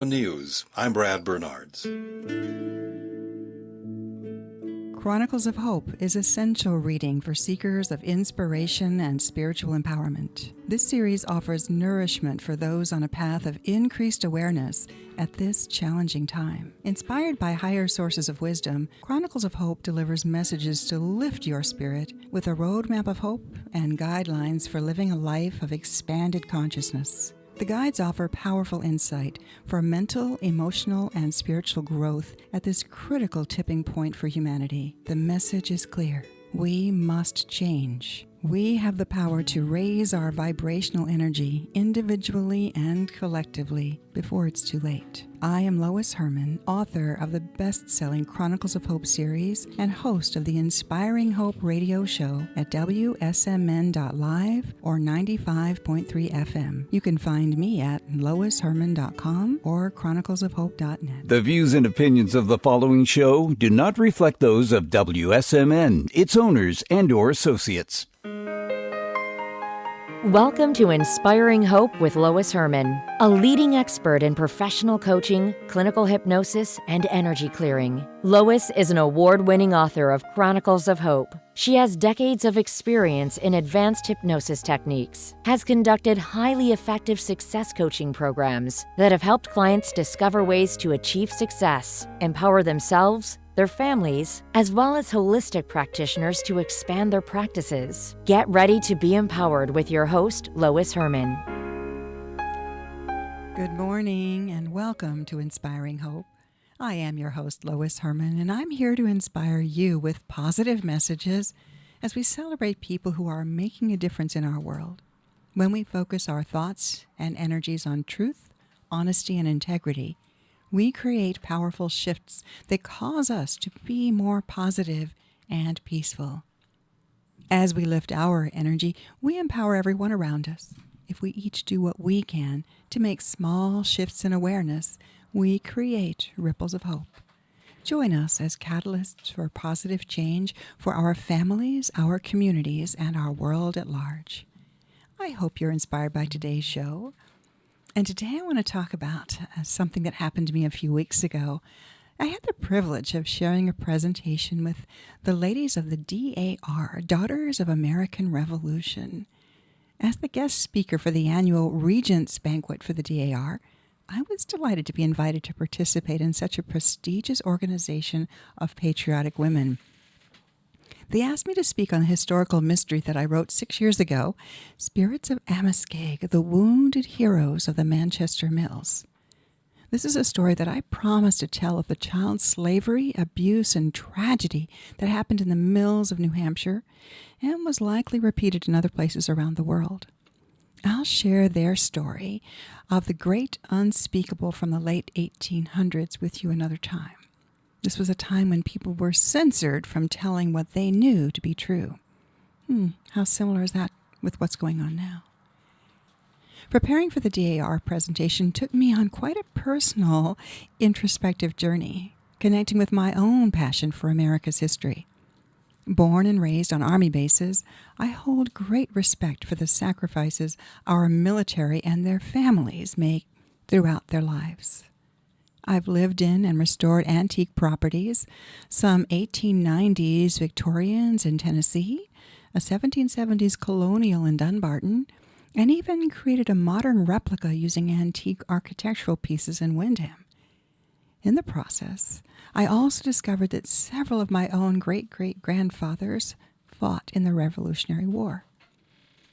News. I'm Brad Bernards. Chronicles of Hope is essential reading for seekers of inspiration and spiritual empowerment. This series offers nourishment for those on a path of increased awareness at this challenging time. Inspired by higher sources of wisdom, Chronicles of Hope delivers messages to lift your spirit with a roadmap of hope and guidelines for living a life of expanded consciousness. The guides offer powerful insight for mental, emotional, and spiritual growth at this critical tipping point for humanity. The message is clear. We must change. We have the power to raise our vibrational energy individually and collectively before it's too late. I am Lois Herman, author of the best-selling Chronicles of Hope series and host of the Inspiring Hope radio show at WSMN.live or 95.3 FM. You can find me at loisherman.com or chroniclesofhope.net. The views and opinions of the following show do not reflect those of WSMN, its owners, and/or associates. Welcome to Inspiring Hope with Lois Herman, a leading expert in professional coaching, clinical hypnosis, and energy clearing. Lois is an award-winning author of Chronicles of Hope. She has decades of experience in advanced hypnosis techniques, has conducted highly effective success coaching programs that have helped clients discover ways to achieve success, empower themselves, their families, as well as holistic practitioners to expand their practices. Get ready to be empowered with your host, Lois Herman. Good morning and welcome to Inspiring Hope. I am your host, Lois Herman, and I'm here to inspire you with positive messages as we celebrate people who are making a difference in our world. When we focus our thoughts and energies on truth, honesty, and integrity, we create powerful shifts that cause us to be more positive and peaceful. As we lift our energy, we empower everyone around us. If we each do what we can to make small shifts in awareness, we create ripples of hope. Join us as catalysts for positive change for our families, our communities, and our world at large. I hope you're inspired by today's show. And today I want to talk about something that happened to me a few weeks ago. I had the privilege of sharing a presentation with the ladies of the DAR, Daughters of American Revolution. As the guest speaker for the annual Regents Banquet for the DAR, I was delighted to be invited to participate in such a prestigious organization of patriotic women. They asked me to speak on the historical mystery that I wrote 6 years ago, Spirits of Amoskeag, the Wounded Heroes of the Manchester Mills. This is a story that I promised to tell of the child slavery, abuse, and tragedy that happened in the mills of New Hampshire and was likely repeated in other places around the world. I'll share their story of the great unspeakable from the late 1800s with you another time. This was a time when people were censored from telling what they knew to be true. How similar is that with what's going on now? Preparing for the DAR presentation took me on quite a personal, introspective journey, connecting with my own passion for America's history. Born and raised on Army bases, I hold great respect for the sacrifices our military and their families make throughout their lives. I've lived in and restored antique properties, some 1890s Victorians in Tennessee, a 1770s colonial in Dunbarton, and even created a modern replica using antique architectural pieces in Windham. In the process, I also discovered that several of my own great-great-grandfathers fought in the Revolutionary War.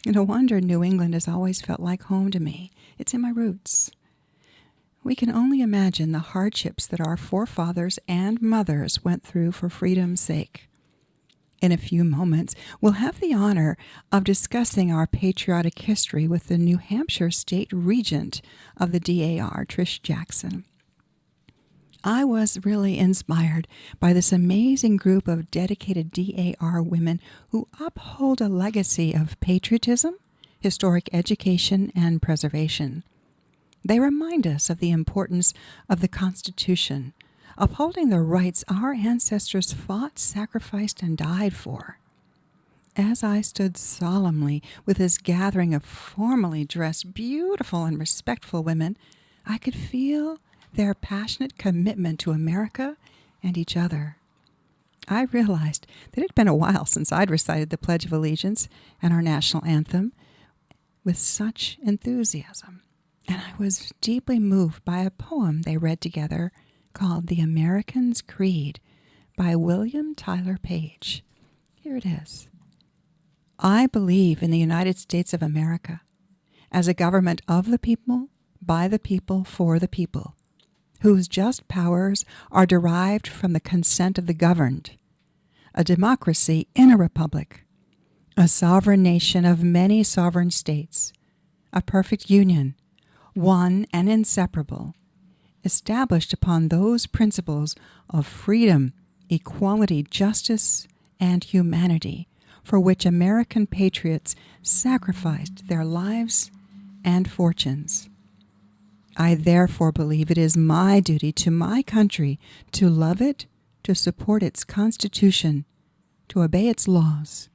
No wonder New England has always felt like home to me. It's in my roots. We can only imagine the hardships that our forefathers and mothers went through for freedom's sake. In a few moments, we'll have the honor of discussing our patriotic history with the New Hampshire State Regent of the DAR, Trish Jackson. I was really inspired by this amazing group of dedicated DAR women who uphold a legacy of patriotism, historic education, and preservation. They remind us of the importance of the Constitution, upholding the rights our ancestors fought, sacrificed, and died for. As I stood solemnly with this gathering of formally dressed, beautiful, and respectful women, I could feel their passionate commitment to America and each other. I realized that it had been a while since I'd recited the Pledge of Allegiance and our national anthem with such enthusiasm, and I was deeply moved by a poem they read together called The American's Creed by William Tyler Page. Here it is. I believe in the United States of America as a government of the people, by the people, for the people, whose just powers are derived from the consent of the governed, a democracy in a republic, a sovereign nation of many sovereign states, a perfect union, one and inseparable, established upon those principles of freedom, equality, justice, and humanity, for which American patriots sacrificed their lives and fortunes. I therefore believe it is my duty to my country to love it, to support its Constitution, to obey its laws,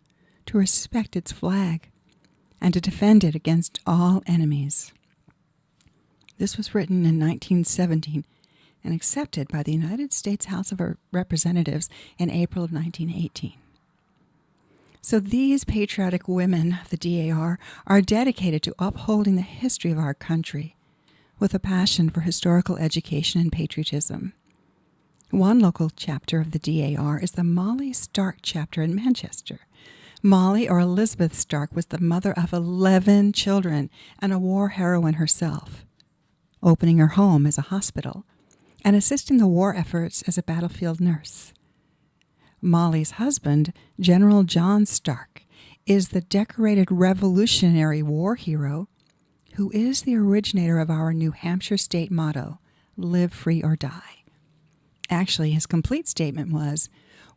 to respect its flag, and to defend it against all enemies. This was written in 1917 and accepted by the United States House of Representatives in April of 1918. So these patriotic women of the DAR are dedicated to upholding the history of our country with a passion for historical education and patriotism. One local chapter of the DAR is the Molly Stark chapter in Manchester. Molly, or Elizabeth Stark, was the mother of 11 children and a war heroine herself, opening her home as a hospital and assisting the war efforts as a battlefield nurse. Molly's husband, General John Stark, is the decorated Revolutionary War hero who is the originator of our New Hampshire state motto, live free or die. Actually, his complete statement was,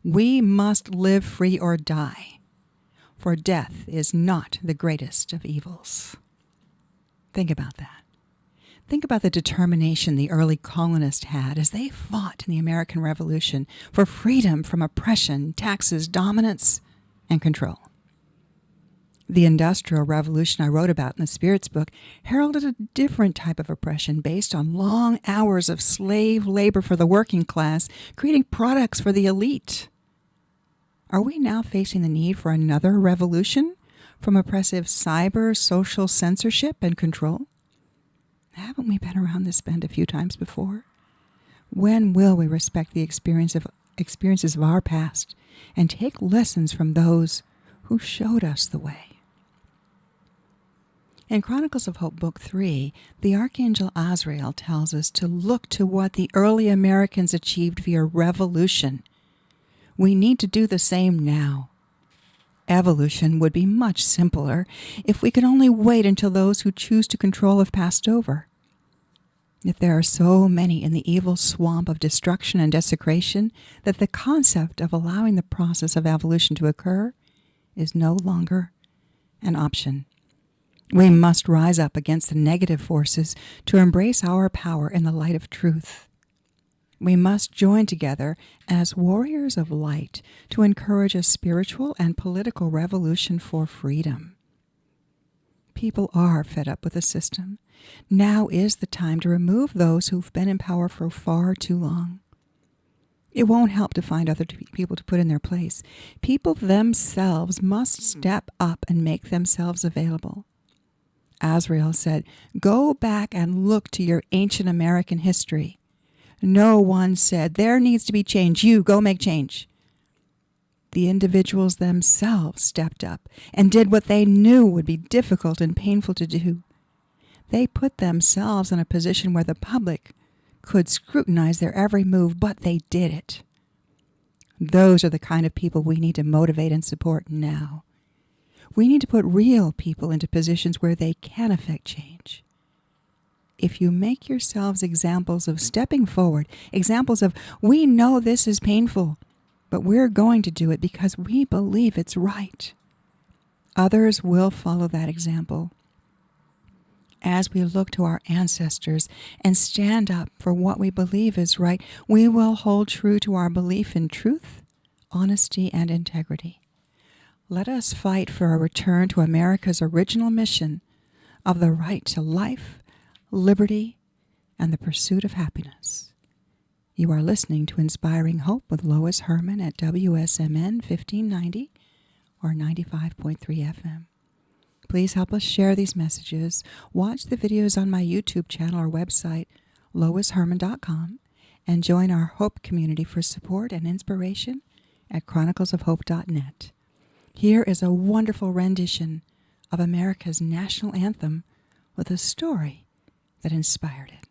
we must live free or die, for death is not the greatest of evils. Think about that. Think about the determination the early colonists had as they fought in the American Revolution for freedom from oppression, taxes, dominance, and control. The Industrial Revolution I wrote about in the Spirits book heralded a different type of oppression based on long hours of slave labor for the working class, creating products for the elite. Are we now facing the need for another revolution from oppressive cyber social censorship and control? Haven't we been around this bend a few times before? When will we respect the experiences of our past and take lessons from those who showed us the way? In Chronicles of Hope, Book 3, the Archangel Azrael tells us to look to what the early Americans achieved via revolution. We need to do the same now. Evolution would be much simpler if we could only wait until those who choose to control have passed over. If there are so many in the evil swamp of destruction and desecration that the concept of allowing the process of evolution to occur is no longer an option. We must rise up against the negative forces to embrace our power in the light of truth. We must join together as warriors of light to encourage a spiritual and political revolution for freedom. People are fed up with the system. Now is the time to remove those who've been in power for far too long. It won't help to find other people to put in their place. People themselves must step up and make themselves available. Azrael said, "Go back and look to your ancient American history. No one said, there needs to be change. You go make change." The individuals themselves stepped up and did what they knew would be difficult and painful to do. They put themselves in a position where the public could scrutinize their every move, but they did it. Those are the kind of people we need to motivate and support now. We need to put real people into positions where they can affect change. If you make yourselves examples of stepping forward, examples of, we know this is painful, but we're going to do it because we believe it's right, others will follow that example. As we look to our ancestors and stand up for what we believe is right, we will hold true to our belief in truth, honesty, and integrity. Let us fight for a return to America's original mission of the right to life, liberty, and the pursuit of happiness. You are listening to Inspiring Hope with Lois Herman at WSMN 1590 or 95.3 FM. Please help us share these messages. Watch the videos on my YouTube channel or website, loisherman.com, and join our Hope community for support and inspiration at chroniclesofhope.net. Here is a wonderful rendition of America's national anthem with a story that inspired it.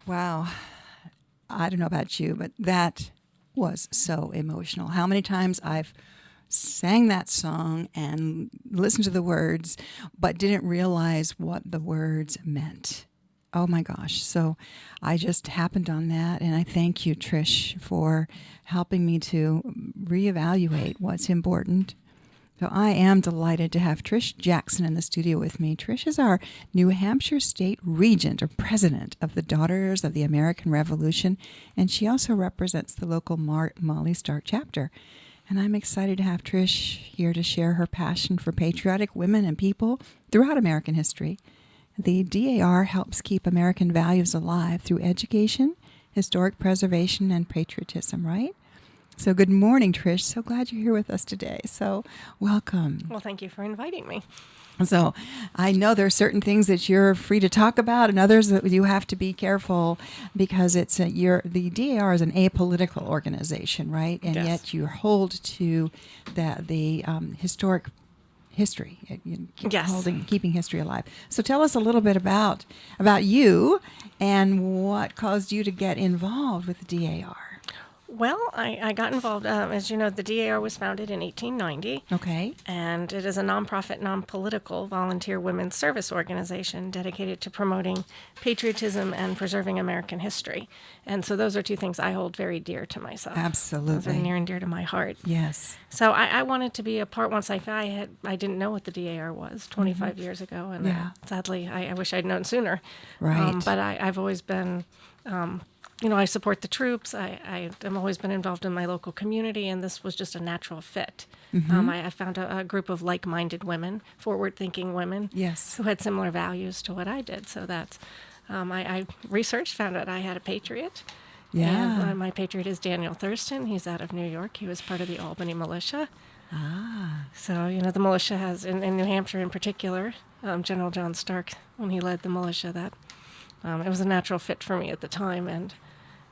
Wow. I don't know about you, but that was so emotional. How many times I've sang that song and listened to the words, but didn't realize what the words meant. Oh my gosh. So I just happened on that. And I thank you, Trish, for helping me to reevaluate what's important. So I am delighted to have Trish Jackson in the studio with me. Trish is our New Hampshire State Regent or President of the Daughters of the American Revolution, and she also represents the local Molly Stark chapter. And I'm excited to have Trish here to share her passion for patriotic women and people throughout American history. The DAR helps keep American values alive through education, historic preservation, and patriotism, right? So good morning, Trish. So glad you're here with us today. So welcome. Well, thank you for inviting me. So I know there are certain things that you're free to talk about and others that you have to be careful because the DAR is an apolitical organization, right? And Yes. yet you hold to the historic history, Yes. keeping history alive. So tell us a little bit about you and what caused you to get involved with the DAR. Well, I got involved, as you know, the DAR was founded in 1890. Okay. And it is a nonprofit, non-political volunteer women's service organization dedicated to promoting patriotism and preserving American history. And so those are two things I hold very dear to myself. Absolutely. Those are near and dear to my heart. Yes. So I wanted to be a part once I didn't know what the DAR was 25 years ago. And Yeah. sadly, I wish I'd known sooner. Right. But I've always been... I support the troops. I've always been involved in my local community, and this was just a natural fit. I found a group of like-minded women, forward-thinking women, Yes. who had similar values to what I did. So that's, I researched, found out I had a patriot. Yeah. And my patriot is Daniel Thurston. He's out of New York. He was part of the Albany militia. So, the militia has, in New Hampshire in particular, General John Stark, when he led the militia, that it was a natural fit for me at the time. And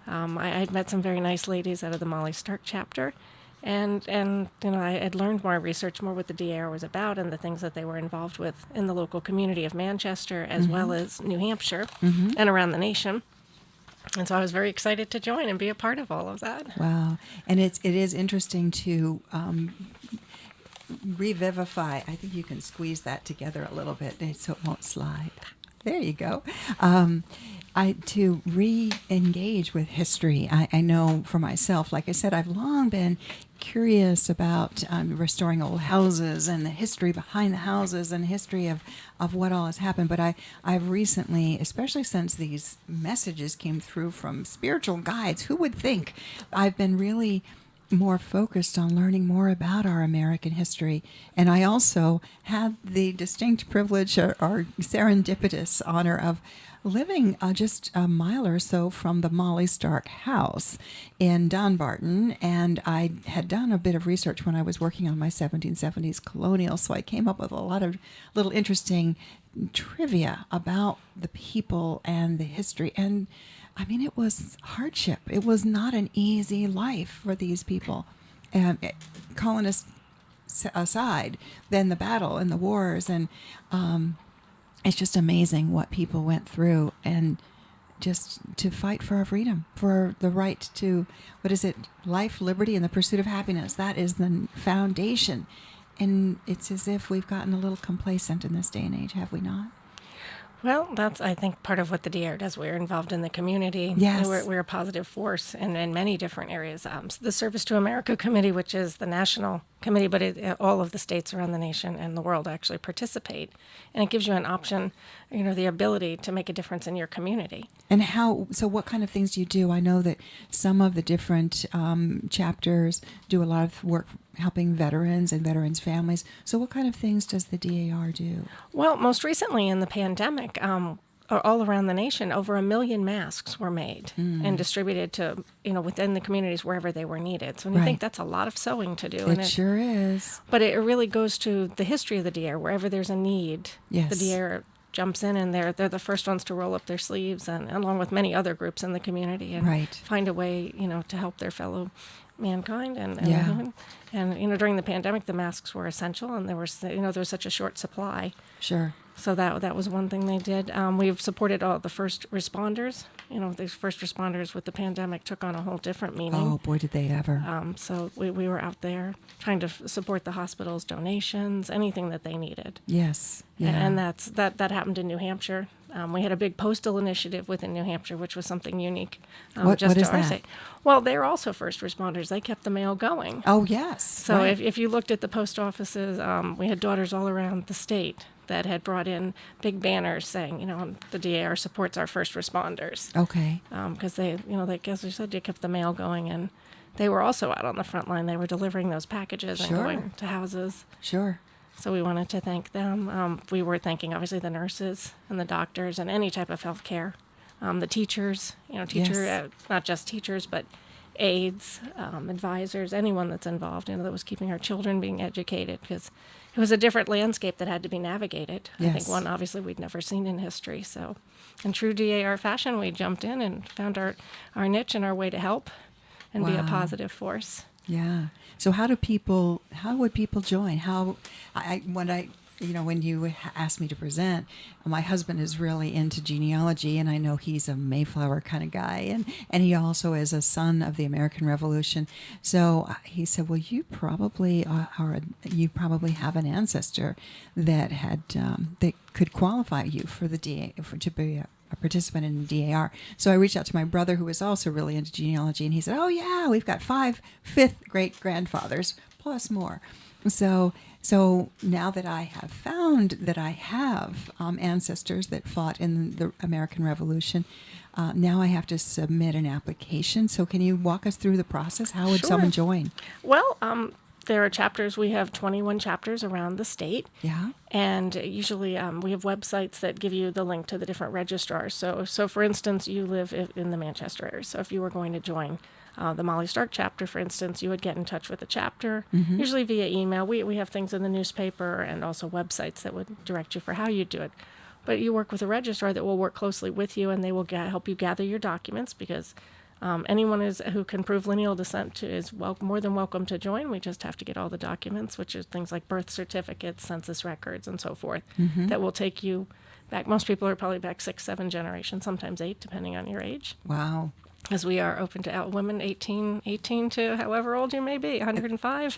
I had met some very nice ladies out of the Molly Stark chapter, and I had learned more, researched more what the DAR was about and the things that they were involved with in the local community of Manchester as well as New Hampshire and around the nation. And so I was very excited to join and be a part of all of that. Wow. And it is interesting to revivify. I think you can squeeze that together a little bit so it won't slide. There you go. To re-engage with history. I know for myself, like I said, I've long been curious about restoring old houses and the history behind the houses and history of what all has happened. But I've recently, especially since these messages came through from spiritual guides, who would think, I've been really more focused on learning more about our American history. And I also had the distinct privilege or serendipitous honor of living just a mile or so from the Molly Stark house in Dunbarton. And I had done a bit of research when I was working on my 1770s colonial, so I came up with a lot of little interesting trivia about the people and the history. And I mean, it was hardship. It was not an easy life for these people. Colonists aside, then the battle and the wars, and it's just amazing what people went through, and just to fight for our freedom, for the right to, life, liberty, and the pursuit of happiness. That is the foundation. And it's as if we've gotten a little complacent in this day and age, have we not? Well, that's, I think, part of what the DAR does. We're involved in the community. Yes. We're a positive force in many different areas. The Service to America Committee, which is the national committee, but all of the states around the nation and the world actually participate. And it gives you an option, the ability to make a difference in your community. And so what kind of things do you do? I know that some of the different chapters do a lot of work helping veterans and veterans' families. So what kind of things does the DAR do? Well, most recently in the pandemic, all around the nation, over 1 million masks were made and distributed to, within the communities wherever they were needed. So I think that's a lot of sewing to do. It sure is. But it really goes to the history of the DAR. Wherever there's a need, Yes. the DAR jumps in, and they're the first ones to roll up their sleeves, and along with many other groups in the community, and Right. find a way, to help their fellow mankind. Yeah. And during the pandemic, the masks were essential, and there was such a short supply. Sure. So that was one thing they did. We've supported all the first responders. These first responders with the pandemic took on a whole different meaning. Oh, boy, did they ever. So we were out there trying to support the hospitals, donations, anything that they needed. Yes. Yeah. And that happened in New Hampshire. We had a big postal initiative within New Hampshire, which was something unique. What is that? State. Well, they're also first responders. They kept the mail going. Oh, yes. So right. if you looked at the post offices, we had daughters all around the state that had brought in big banners saying, the DAR supports our first responders. Okay. Because they, as you said, they kept the mail going, and they were also out on the front line. They were delivering those packages and going to houses. Sure. So we wanted to thank them. We were thanking, obviously, the nurses and the doctors and any type of health care. The teachers, Yes. Not just teachers, but aides, advisors, anyone that's involved, that was keeping our children being educated, because it was a different landscape that had to be navigated. Yes. I think one, obviously, we'd never seen in history. So in true DAR fashion, we jumped in and found our niche and our way to help and be a Wow. positive force. Yeah. So how would people join? When you asked me to present, my husband is really into genealogy, and I know he's a Mayflower kind of guy, and he also is a son of the American Revolution. So he said, well, you probably have an ancestor that had that could qualify you for the to be a participant in the DAR. So I reached out to my brother, who was also really into genealogy, and he said, oh yeah, we've got 5 fifth great grandfathers plus more. So now that I have found that I have ancestors that fought in the American Revolution, now I have to submit an application. So can you walk us through the process? How would Sure. someone join? Well, there are chapters. We have 21 chapters around the state. Yeah. And usually we have websites that give you the link to the different registrars. So for instance, you live in the Manchester area. So if you were going to join the Molly Stark chapter, for instance, you would get in touch with the chapter, usually via email. We have things in the newspaper and also websites that would direct you for how you do it. But you work with a registrar that will work closely with you, and they will help you gather your documents, because anyone who can prove lineal descent is more than welcome to join. We just have to get all the documents, which are things like birth certificates, census records, and so forth, that will take you back. Most people are probably back 6, 7 generations, sometimes 8, depending on your age. Wow. As we are open to women 18 to however old you may be, 105.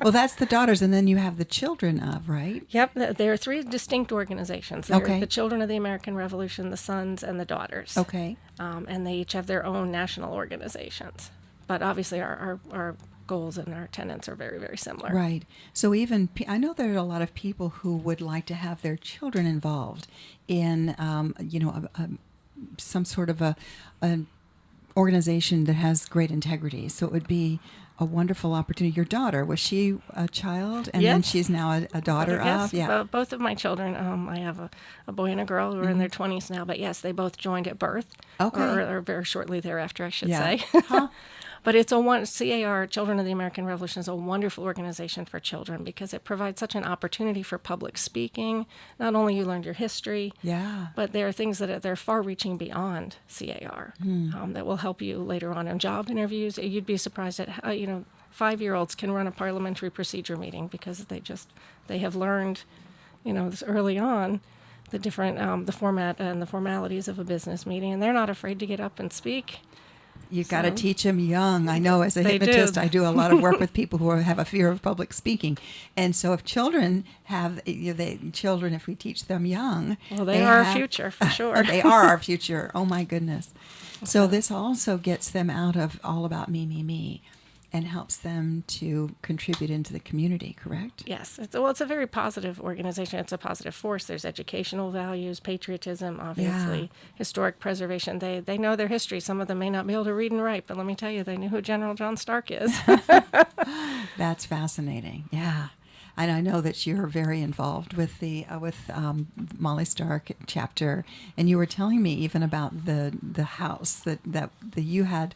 Well, that's the daughters, and then you have the children of, right? Yep, there are 3 distinct organizations. There Okay. are the Children of the American Revolution, the Sons, and the Daughters. Okay. And they each have their own national organizations. But obviously our goals and our tenets are very, very similar. Right. So I know there are a lot of people who would like to have their children involved in, some sort of an organization that has great integrity. So it would be a wonderful opportunity. Your daughter, was she a child, and then Yes. she's now a daughter Yes, of? Yeah. both of my children. I have a boy and a girl who are in their 20s now, but yes, they both joined at birth. Okay. Or very shortly thereafter, I should Yeah. say. But it's CAR, Children of the American Revolution, is a wonderful organization for children, because it provides such an opportunity for public speaking. Not only you learn your history, Yeah. but there are things that they're far-reaching beyond CAR that will help you later on in job interviews. You'd be surprised at how, 5-year-olds can run a parliamentary procedure meeting, because they have learned, this early on, the different the format and the formalities of a business meeting, and they're not afraid to get up and speak. You got to teach them young. I know, as a They do. hypnotist, I do a lot of work with people who have a fear of public speaking. And so if children if we teach them young. Well, they are our future, for sure. They are our future. Oh, my goodness. So this also gets them out of all about me, and helps them to contribute into the community, correct? Yes. It's a very positive organization. It's a positive force. There's educational values, patriotism, obviously, historic preservation. They know their history. Some of them may not be able to read and write, but let me tell you, they knew who General John Stark is. That's fascinating. Yeah. And I know that you're very involved with the Molly Stark chapter, and you were telling me even about the house that you had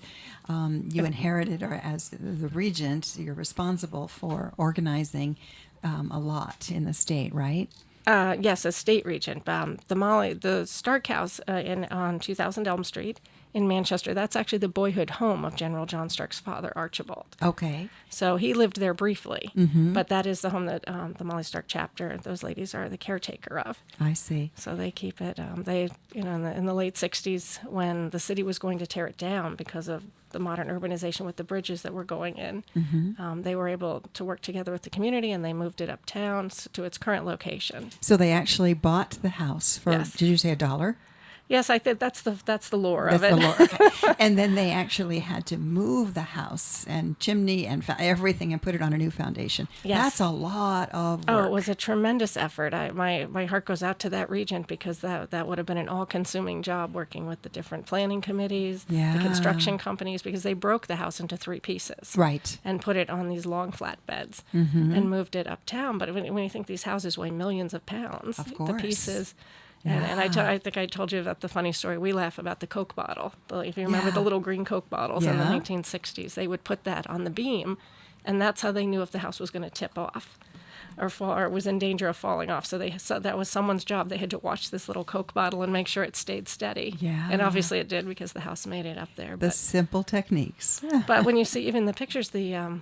you inherited, or as the regent, you're responsible for organizing a lot in the state, right? Yes, a state regent. The Stark House on 2000 Elm Street in Manchester. That's actually the boyhood home of General John Stark's father, Archibald. Okay. So he lived there briefly, but that is the home that the Molly Stark chapter, those ladies are the caretaker of. I see. So they keep it. They, in the late '60s, when the city was going to tear it down because of the modern urbanization with the bridges that were going in, they were able to work together with the community, and they moved it uptown to its current location. So they actually bought the house for, Yes. did you say $1? Yes, I think that's the lore That's of it. the lore. Okay. And then they actually had to move the house and chimney and everything and put it on a new foundation. Yes. That's a lot of work. Oh, it was a tremendous effort. My heart goes out to that regent, because that would have been an all-consuming job, working with the different planning committees, Yeah. the construction companies, because they broke the house into 3 pieces. Right. And put it on these long flatbeds and moved it uptown. But when you think these houses weigh millions of pounds, Of the course. pieces. Yeah. And I think I told you about the funny story. We laugh about the Coke bottle. If you remember the little green Coke bottles in the Yeah. 1960s, they would put that on the beam, and that's how they knew if the house was going to tip off or fall, or was in danger of falling off. So that was someone's job. They had to watch this little Coke bottle and make sure it stayed steady. Yeah. And obviously it did, because the house made it up there. The simple techniques. But when you see even the pictures, the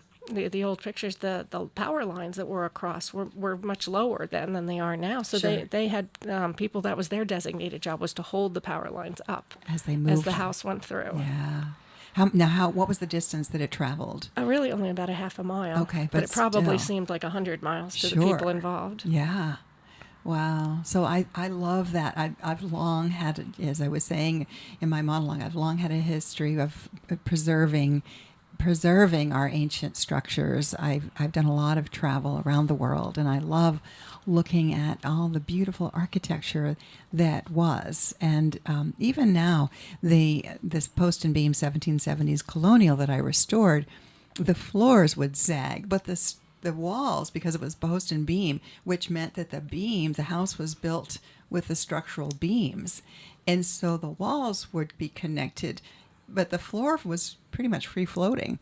old pictures, the power lines that were across were much lower then than they are now. So Sure. they had people, that was their designated job, was to hold the power lines up As they moved. as the house went through. Yeah. What was the distance that it traveled? Really only about a half a mile. Okay, but but it probably still. seemed like 100 miles to Sure. the people involved. Yeah. Wow. So I love that. I've long had, as I was saying in my monologue, I've long had a history of preserving our ancient structures. I've done a lot of travel around the world, and I love looking at all the beautiful architecture that was. And even now, this post and beam 1770s colonial that I restored, the floors would sag, but the walls, because it was post and beam, which meant that the house was built with the structural beams. And so the walls would be connected, but the floor was pretty much free floating.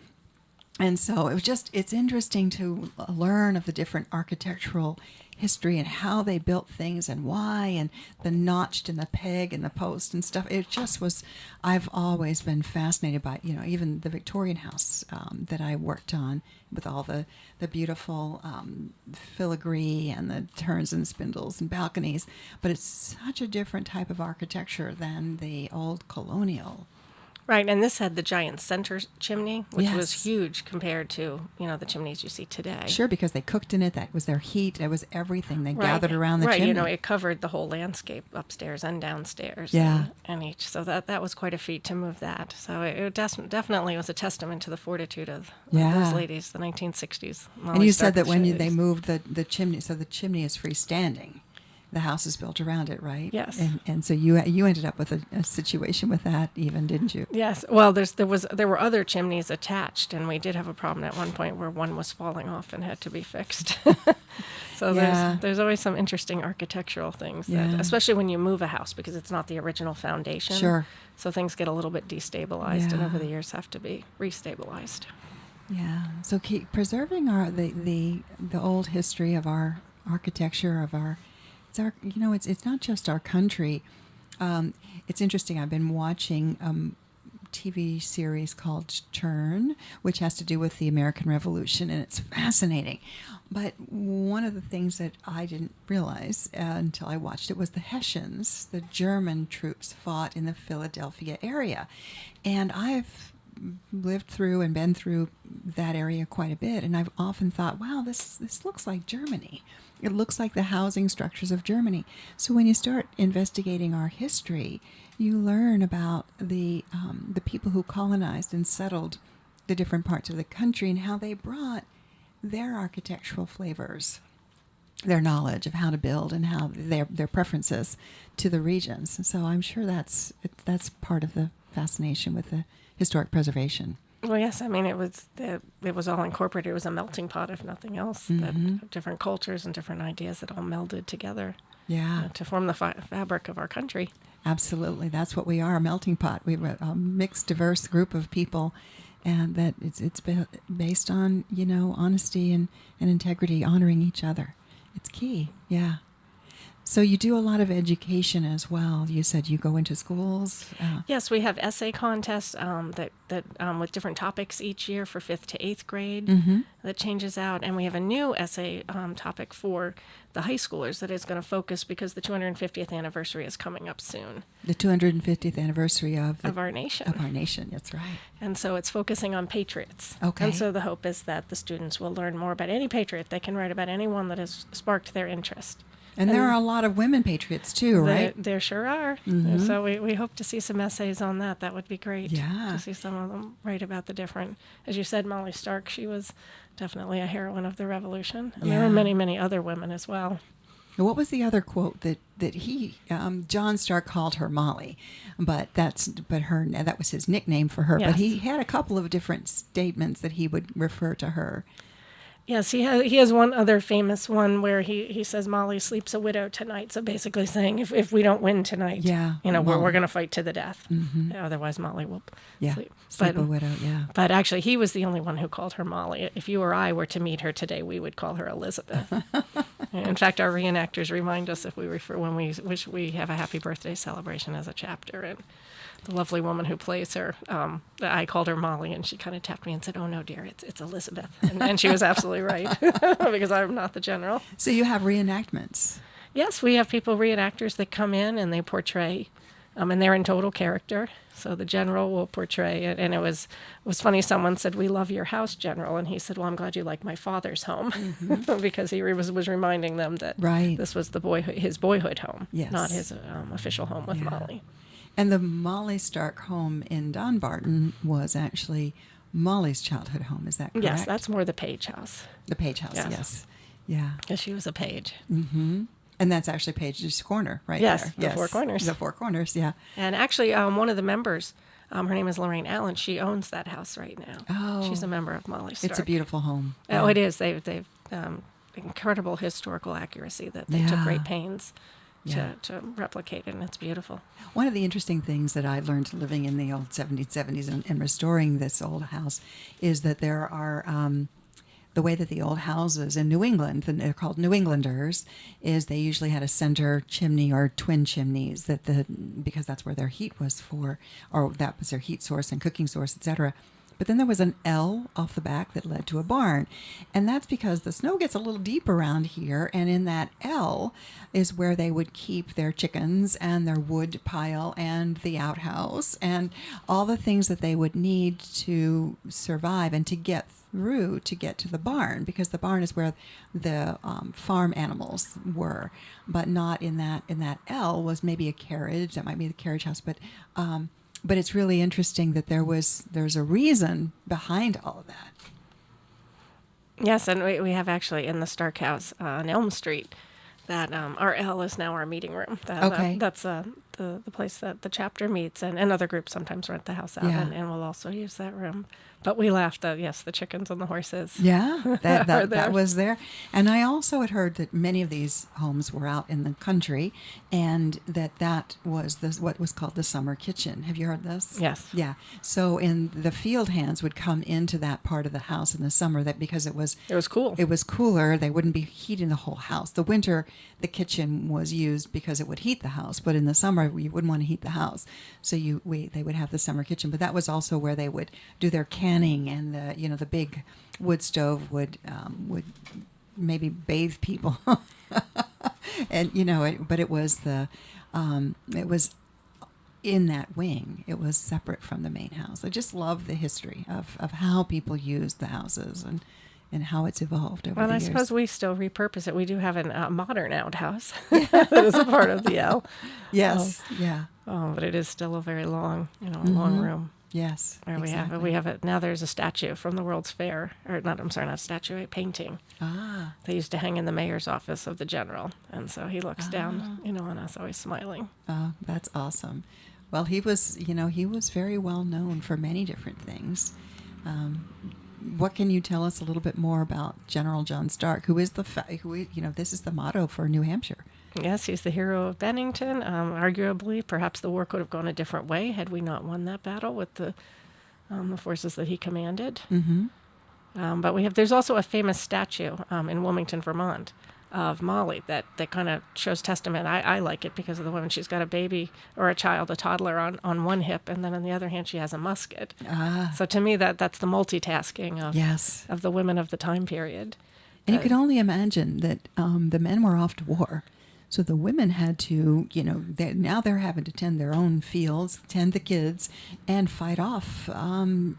And so it's interesting to learn of the different architectural history and how they built things and why, and the notched and the peg and the post and stuff. It just was, I've always been fascinated by, even the Victorian house that I worked on with all the beautiful filigree and the turns and spindles and balconies. But it's such a different type of architecture than the old colonial. Right, and this had the giant center chimney, which Yes. was huge compared to, the chimneys you see today. Sure, because they cooked in it. That was their heat. It was everything. They Right. gathered around the right, chimney. it covered the whole landscape upstairs and downstairs. Yeah. And each. So that was quite a feat to move that. So it definitely was a testament to the fortitude of Yeah. those ladies, the 1960s. And you said that when they moved the chimney, so the chimney is freestanding. The house is built around it, right? Yes. And so you ended up with a situation with that, even, didn't you? Yes. Well, there were other chimneys attached, and we did have a problem at one point where one was falling off and had to be fixed. So Yeah. there's always some interesting architectural things, Yeah. especially when you move a house, because it's not the original foundation. Sure. So things get a little bit destabilized, and Yeah. over the years have to be restabilized. Yeah. So keep preserving the old history of our architecture, it's not just our country. It's interesting. I've been watching TV series called Churn, which has to do with the American Revolution, and it's fascinating. But one of the things that I didn't realize until I watched it was the Hessians, the German troops, fought in the Philadelphia area. And I've lived through and been through that area quite a bit, and I've often thought, wow, this looks like Germany. It looks like the housing structures of Germany. So when you start investigating our history, you learn about the people who colonized and settled the different parts of the country and how they brought their architectural flavors, their knowledge of how to build and how their preferences to the regions. So I'm sure that's part of the fascination with the historic preservation. Well, yes. I mean, it was all incorporated. It was a melting pot, if nothing else. That different cultures and different ideas that all melded together. Yeah. To form the fabric of our country. Absolutely. That's what we are, a melting pot. We're a mixed, diverse group of people, and that it's based on, honesty and integrity, honoring each other. It's key. Yeah. So you do a lot of education as well. You said you go into schools. Yes, we have essay contests that with different topics each year for 5th to 8th grade that changes out. And we have a new essay topic for the high schoolers that is going to focus because the 250th anniversary is coming up soon. The 250th anniversary of our nation. Of our nation, that's right. And so it's focusing on patriots. Okay. And so the hope is that the students will learn more about any patriot. They can write about anyone that has sparked their interest. And there are a lot of women patriots too, right? There sure are. So we hope to see some essays on that. That would be great. Yeah. To see some of them write about the different, as you said, Molly Stark, she was definitely a heroine of the Revolution. And there were many, many other women as well. What was the other quote that he, John Stark called her Molly, that was his nickname for her. Yes. But he had a couple of different statements that he would refer to her. Yes, he has one other famous one where he says Molly sleeps a widow tonight. So basically saying if we don't win tonight, we're going to fight to the death. Otherwise Molly will sleep a widow, yeah. But actually he was the only one who called her Molly. If you or I were to meet her today, we would call her Elizabeth. In fact, our reenactors remind us when we wish we have a happy birthday celebration as a chapter. And the lovely woman who plays her, I called her Molly, and she kind of tapped me and said, "Oh no, dear, it's Elizabeth," and she was absolutely right because I'm not the general. So you have reenactments. Yes, we have reenactors that come in and they portray, and they're in total character. So the general will portray it, and it was funny. Someone said, "We love your house, General," and he said, "Well, I'm glad you like my father's home," because he was reminding them that this was his boyhood home, not his official home with Molly. And the Molly Stark home in Dunbarton was actually Molly's childhood home. Is that correct? Yes, that's more the Page house. The Page house, yes. Yeah. Because she was a page. Mm-hmm. And that's actually Page's corner right there. Yes, the Four Corners. The Four Corners, yeah. And actually, one of the members, her name is Lorraine Allen, she owns that house right now. Oh. She's a member of Molly Stark. It's a beautiful home. Oh, it is. They've incredible historical accuracy that they took great pains to replicate it, and it's beautiful. One of the interesting things that I learned living in the old 1770s and restoring this old house is that there are, the way that the old houses in New England, and they're called New Englanders, is they usually had a center chimney or twin chimneys because that's where their heat was for, or that was their heat source and cooking source, etc. But then there was an L off the back that led to a barn. And that's because the snow gets a little deep around here. And in that L is where they would keep their chickens and their wood pile and the outhouse and all the things that they would need to survive and to get through to get to the barn, because the barn is where the farm animals were, but not in that L was maybe a carriage. That might be the carriage house, but it's really interesting that there's a reason behind all of that. Yes, and we have actually in the Stark House on Elm Street that our L is now our meeting room. That's the place that the chapter meets, and other groups sometimes rent the house out, and we'll also use that room. But we laughed that, yes, the chickens and the horses. Yeah, that was there. And I also had heard that many of these homes were out in the country, and that was what was called the summer kitchen. Have you heard this? Yes. Yeah. So the field hands would come into that part of the house in the summer, that because it was cool. It was cooler. They wouldn't be heating the whole house. The winter, the kitchen was used because it would heat the house, but in the summer you wouldn't want to heat the house. So they would have the summer kitchen, but that was also where they would do their canning, and the big wood stove would maybe bathe people, and but it was in that wing. It was separate from the main house. I just love the history of how people used the houses and how it's evolved over the years. Well, I suppose we still repurpose it. We do have a modern outhouse that is a part of the L. Yes, yeah. But it is still a very long, long room. Yes, where exactly. we have it now. There's a statue from the World's Fair, not a statue, a painting. They used to hang in the mayor's office of the general, and so he looks down, on us, always smiling. Oh, that's awesome. Well, he was very well known for many different things. What can you tell us a little bit more about General John Stark, who is this is the motto for New Hampshire? Yes, he's the hero of Bennington. Arguably, perhaps the war could have gone a different way had we not won that battle with the forces that he commanded. Mm-hmm. But there's also a famous statue in Wilmington, Vermont, of Molly that kind of shows testament. I like it because of the woman. She's got a baby or a child, a toddler on one hip, and then on the other hand she has a musket. So to me that's the multitasking of Yes. of the women of the time period. And you could only imagine that the men were off to war. So the women had to, now they're having to tend their own fields, tend the kids, and fight off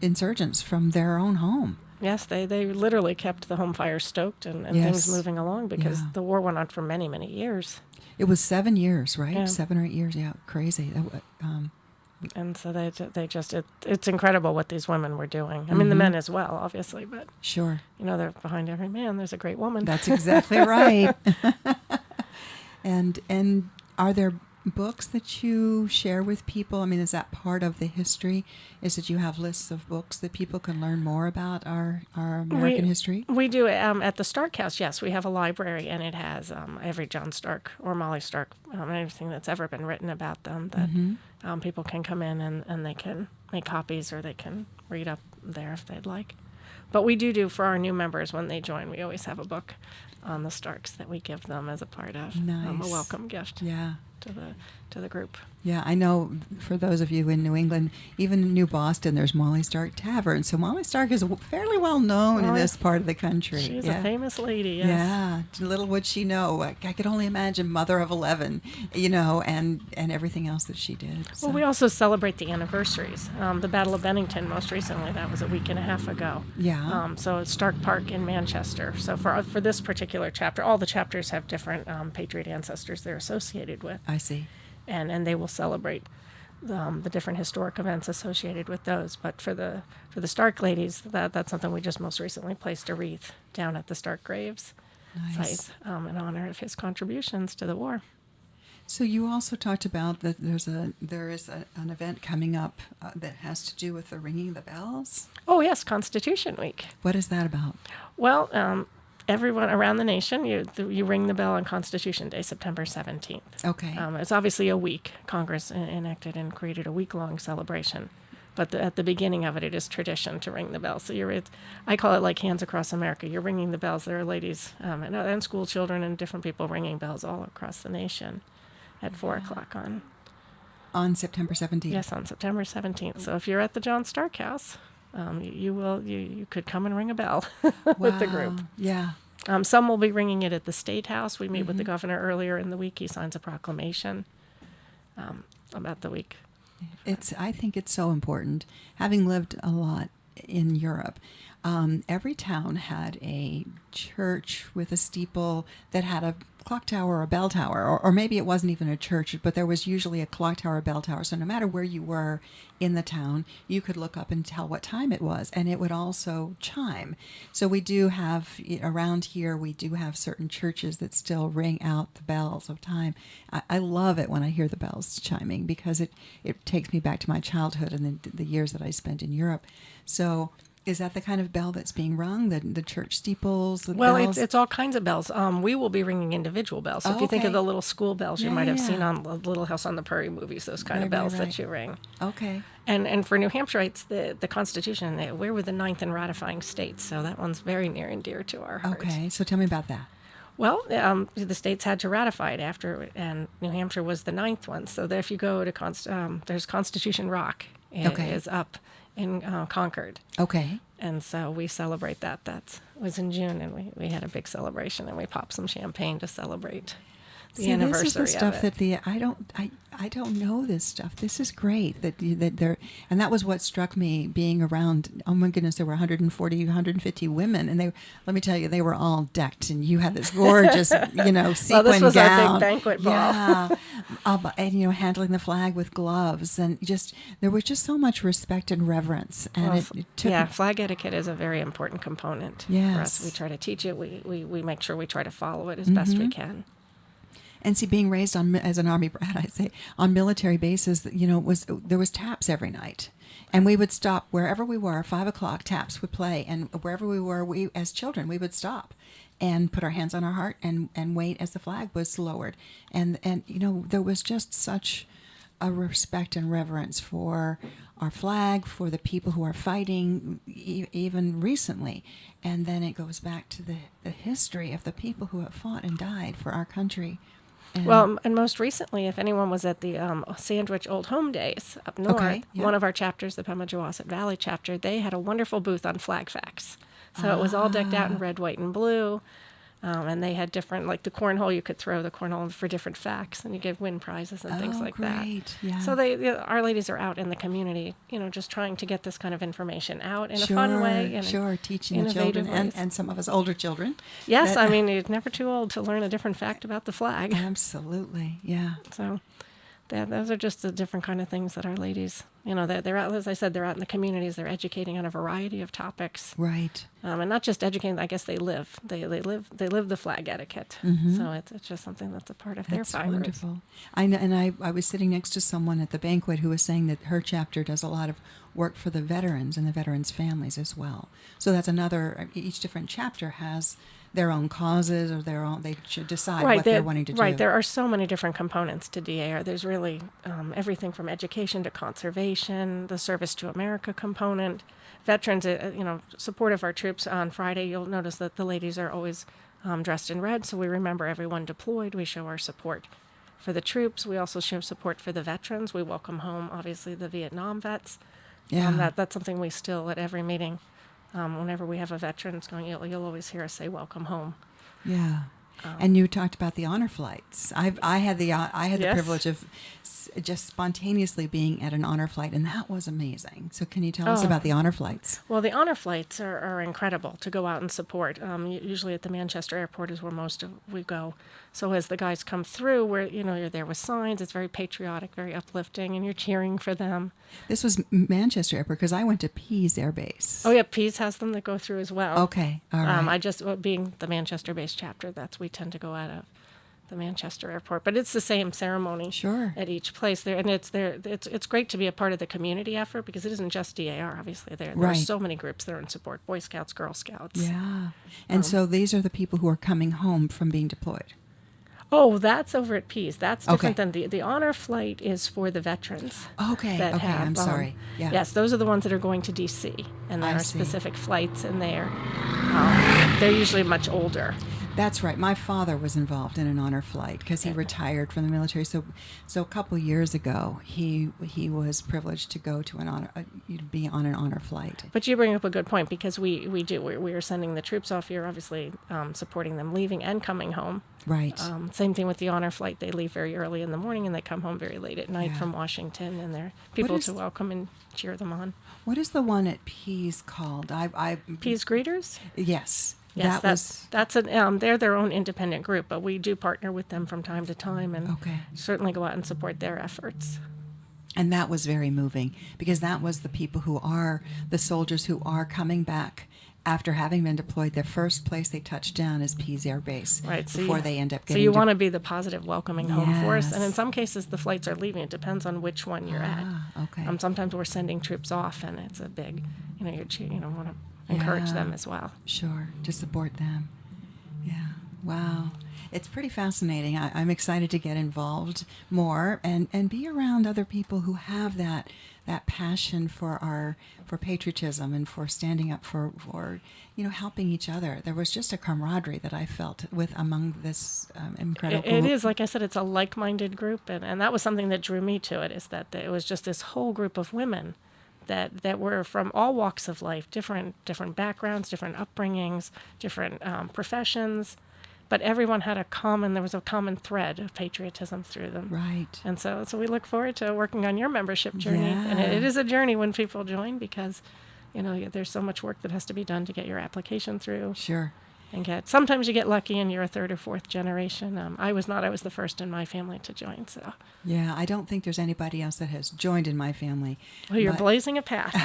insurgents from their own home. Yes, they literally kept the home fire stoked and Yes. things moving along because Yeah. the war went on for many, many years. It was 7 years, right? Yeah. 7 or 8 years, yeah, crazy. And so it's incredible what these women were doing. I mean, the men as well, obviously, but Sure. they're behind every man. There's a great woman. That's exactly right. And are there books that you share with people? I mean, is that part of the history? Is that you have lists of books that people can learn more about our American history? We do at the Stark House. Yes, we have a library, and it has every John Stark or Molly Stark, anything that's ever been written about them that people can come in and they can make copies or they can read up there if they'd like. But we do for our new members when they join. We always have a book on the Starks that we give them as a part of Nice. a welcome gift Yeah. to the group. Yeah, I know for those of you in New England, even in New Boston, there's Molly Stark Tavern. So Molly Stark is fairly well known in this part of the country. She's a famous lady, yes. Yeah, little would she know. I could only imagine mother of 11, and everything else that she did. So. Well, we also celebrate the anniversaries. The Battle of Bennington, most recently, that was a week and a half ago. Yeah. So it's Stark Park in Manchester. So for this particular chapter, all the chapters have different patriot ancestors they're associated with. I see. And they will celebrate the different historic events associated with those. But for the Stark ladies, that's something we just most recently placed a wreath down at the Stark Graves Nice. site in honor of his contributions to the war. So you also talked about that there is an event coming up that has to do with the ringing the bells. Oh yes, Constitution Week. What is that about? Well, everyone around the nation, you ring the bell on Constitution Day, September 17th. Okay. It's obviously a week. Congress enacted and created a week-long celebration. But at the beginning of it, it is tradition to ring the bell. So I call it like Hands Across America. You're ringing the bells. There are ladies and school children and different people ringing bells all across the nation at 4 o'clock On September 17th. Yes, on September 17th. So if you're at the John Stark House, you could come and ring a bell with the group. Yeah. Some will be ringing it at the State House. We meet with the governor earlier in the week. He signs a proclamation about the week. I think it's so important. Having lived a lot in Europe, every town had a church with a steeple that had a clock tower or a bell tower, or maybe it wasn't even a church, but there was usually a clock tower or bell tower. So no matter where you were in the town, you could look up and tell what time it was, and it would also chime. So we do have, around here, we do have certain churches that still ring out the bells of time. I love it when I hear the bells chiming because it takes me back to my childhood and the years that I spent in Europe. So is that the kind of bell that's being rung? The church steeples, the bells? It's all kinds of bells. We will be ringing individual bells. So if you think of the little school bells you might have seen on the Little House on the Prairie movies, those kind of bells that you ring. Okay. And for New Hampshireites, the Constitution, we're with the 9th and ratifying states, so that one's very near and dear to our hearts. Okay, so tell me about that. Well, the states had to ratify it after, and New Hampshire was the 9th one. So there, if you go to there's Constitution Rock. It is up in Concord. Okay. And so we celebrate that. That was in June, and we had a big celebration, and we popped some champagne to celebrate the anniversary this is the stuff of it. that I don't know this stuff. This is great that there, and that was what struck me being around. Oh my goodness, there were 140, 150 women, and let me tell you, they were all decked, and you had this gorgeous, sequin well, this was gown. our big banquet ball. Yeah, and handling the flag with gloves, and there was just so much respect and reverence, and it took. Flag etiquette is a very important component for us. We try to teach it. We make sure we try to follow it as best we can. And see, being raised as an Army brat, I say, on military bases, there was taps every night. And we would stop wherever we were, 5 o'clock, taps would play. And wherever we were, as children, we would stop and put our hands on our heart and wait as the flag was lowered. And there was just such a respect and reverence for our flag, for the people who are fighting, even recently. And then it goes back to the history of the people who have fought and died for our country. Well, and most recently, if anyone was at the Sandwich Old Home Days up north, Okay, yeah. one of our chapters, the Pemigewasset Valley chapter, they had a wonderful booth on flag facts. So it was all decked out in red, white, and blue. And they had different, like the cornhole, you could throw the cornhole for different facts, and you get win prizes and things like great. that. Yeah. So Our Ladies are out in the community, just trying to get this kind of information out in a Sure, fun way. And sure, teaching the children and some of us older children. Yes, I mean, you're never too old to learn a different fact about the flag. Absolutely, yeah. So those are just the different kind of things that Our Ladies, they're out, as I said, they're out in the communities. They're educating on a variety of topics. Right. And not just educating, I guess they live the flag etiquette. So it's just something that's a part of their That's fibers. wonderful. I know, and I was sitting next to someone at the banquet who was saying that her chapter does a lot of work for the veterans and the veterans' families as well. So that's another, each different chapter has their own causes or their own, they should decide what they're wanting to do. Right, there are so many different components to DAR. There's really everything from education to conservation, the service to America component, veterans, support of our troops. On Friday, you'll notice that the ladies are always dressed in red, so we remember everyone deployed. We show our support for the troops. We also show support for the veterans. We welcome home, obviously, the Vietnam vets. Yeah. That's something we still, at every meeting, whenever we have a veteran going, you'll always hear us say, welcome home. Yeah. And you talked about the honor flights. I had the Yes. privilege of just spontaneously being at an honor flight, and that was amazing. So can you tell us about the honor flights? Well, the honor flights are incredible to go out and support. Usually at the Manchester airport is where most of we go. So as the guys come through, you're there with signs. It's very patriotic, very uplifting, and you're cheering for them. This was Manchester Airport because I went to Pease Air Base. Oh yeah, Pease has them that go through as well. Okay, all right. Being the Manchester-based chapter, we tend to go out of the Manchester airport, but it's the same ceremony Sure. at each place there, and it's great to be a part of the community effort because it isn't just DAR. Obviously, there are Right. so many groups that are in support: Boy Scouts, Girl Scouts. Yeah. And so these are the people who are coming home from being deployed. Oh, that's over at Pease. That's different Okay. than the honor flight is for the veterans. Okay, that okay, have, I'm sorry. Yeah. Yes, those are the ones that are going to DC, and there I are see. specific flights in there. They're usually much older. That's right. My father was involved in an honor flight because he retired from the military. So a couple years ago, he was privileged to go to be on an honor flight. But you bring up a good point because we are sending the troops off here, obviously supporting them leaving and coming home. Right. Same thing with the honor flight. They leave very early in the morning and they come home very late at night Yeah. from Washington, and there are people is- to welcome and cheer them on. What is the one at Pease called? Pease Greeters? Yes. Yes, That they're their own independent group, but we do partner with them from time to time and Okay. certainly go out and support their efforts. And that was very moving because that was the people who are the soldiers who are coming back after having been deployed. The first place they touch down is Pease Air Base Right. before they end up So getting you want to be the positive welcoming home force, and in Yes. some cases the flights are leaving. It depends on which one you're at. Okay. Sometimes we're sending troops off, and it's a big, want to encourage Yeah. them as well. Sure, to support them. Yeah. Wow. It's pretty fascinating. I'm excited to get involved more and be around other people who have that passion for patriotism and for standing up for helping each other. There was just a camaraderie that I felt among this incredible It is, like I said, it's a like-minded group, and that was something that drew me to it, is that it was just this whole group of women that were from all walks of life, different backgrounds, different upbringings, different professions, but everyone had there was a common thread of patriotism through them. Right. And so we look forward to working on your membership journey. Yeah. And it is a journey when people join because, there's so much work that has to be done to get your application through. Sure. And sometimes you get lucky and you're a third or fourth generation. I was not. I was the first in my family to join. So. Yeah, I don't think there's anybody else that has joined in my family. Well, you're but blazing a path.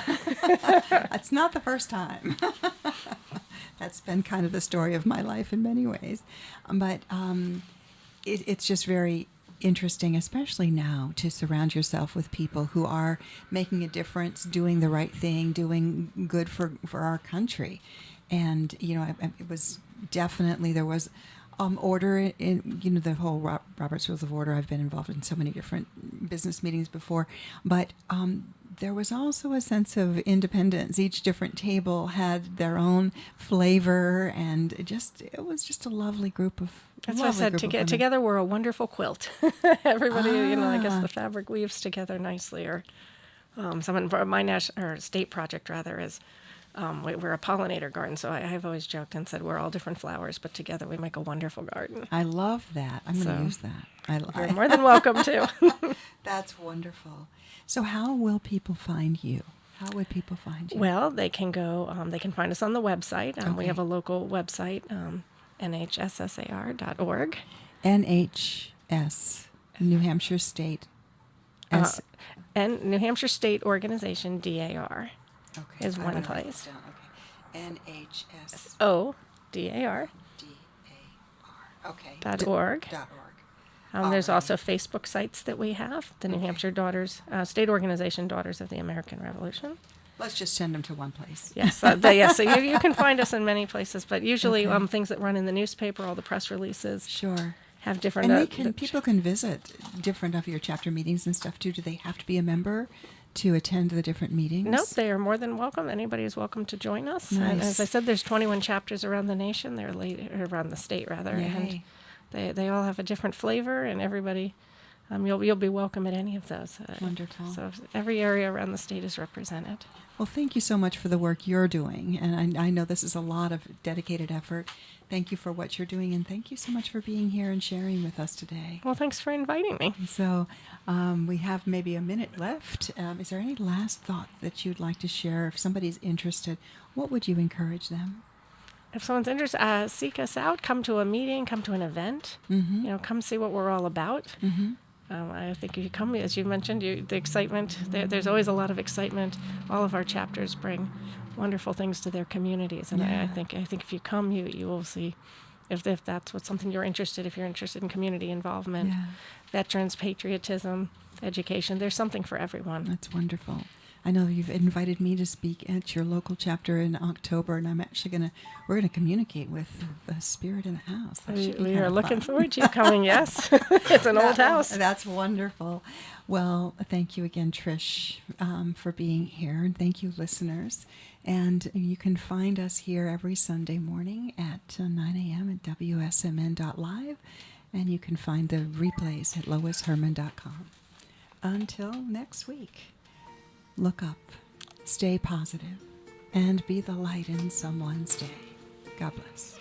It's not the first time. That's been kind of the story of my life in many ways. But it's just very interesting, especially now, to surround yourself with people who are making a difference, doing the right thing, doing good for our country. And, it was definitely, there was order in the whole Robert's Rules of Order. I've been involved in so many different business meetings before, but there was also a sense of independence. Each different table had their own flavor, and it was just a lovely group of. That's what I said. Together, we're a wonderful quilt. Everybody, I guess the fabric weaves together nicely. Or my state project rather is. We're a pollinator garden, so I've always joked and said we're all different flowers, but together we make a wonderful garden. I love that. I'm going to use that. You're more than welcome to. That's wonderful. So how will people find you? How would people find you? Well, they can go, they can find us on the website. We have a local website, nhssar.org. NHS, New Hampshire State. And New Hampshire State Organization, DAR. Okay. Is one place. Okay. NHS. DAR. Okay. .org. There's also Facebook sites that we have. The New Hampshire Daughters, State Organization Daughters of the American Revolution. Let's just send them to one place. Yes. So you can find us in many places, but usually things that run in the newspaper, all the press releases. Sure. Have different. And people can visit different of your chapter meetings and stuff too. Do they have to be a member to attend the different meetings? Nope, they are more than welcome. Anybody is welcome to join us. Nice. And as I said, there's 21 chapters around the nation. They're around the state, rather. Yay. And they all have a different flavor, and everybody, you'll be welcome at any of those. Wonderful. So every area around the state is represented. Well, thank you so much for the work you're doing. And I know this is a lot of dedicated effort. Thank you for what you're doing, and thank you so much for being here and sharing with us today. Well, thanks for inviting me. So we have maybe a minute left. Is there any last thought that you'd like to share? If somebody's interested, what would you encourage them? If someone's interested, seek us out. Come to a meeting. Come to an event. Mm-hmm. Come see what we're all about. Mm-hmm. I think if you come, as you mentioned, the excitement. There's always a lot of excitement. All of our chapters bring wonderful things to their communities, and I think if you come, you will see if that's something you're interested. If you're interested in community involvement, veterans, patriotism, education, there's something for everyone. That's wonderful. I know you've invited me to speak at your local chapter in October, and I'm actually we're going to communicate with the spirit in the house. We are looking forward to you coming, yes. It's an old house. That's wonderful. Well, thank you again, Trish, for being here, and thank you, listeners. And you can find us here every Sunday morning at 9 a.m. at WSMN.live, and you can find the replays at loisherman.com. Until next week. Look up, stay positive, and be the light in someone's day. God bless.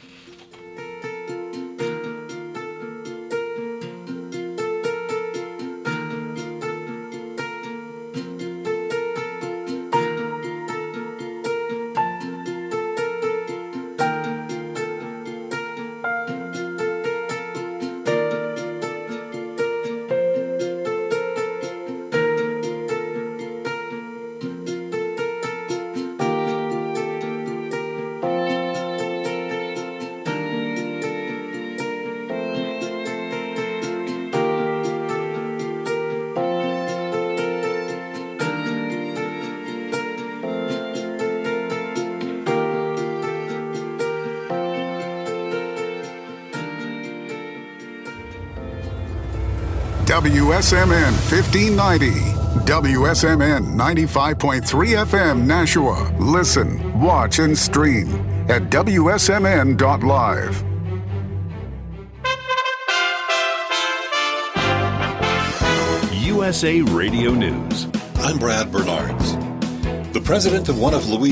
WSMN 1590, WSMN 95.3 FM Nashua. Listen, watch, and stream at WSMN.live. USA Radio News. I'm Brad Bernards. The president of one of Louisiana's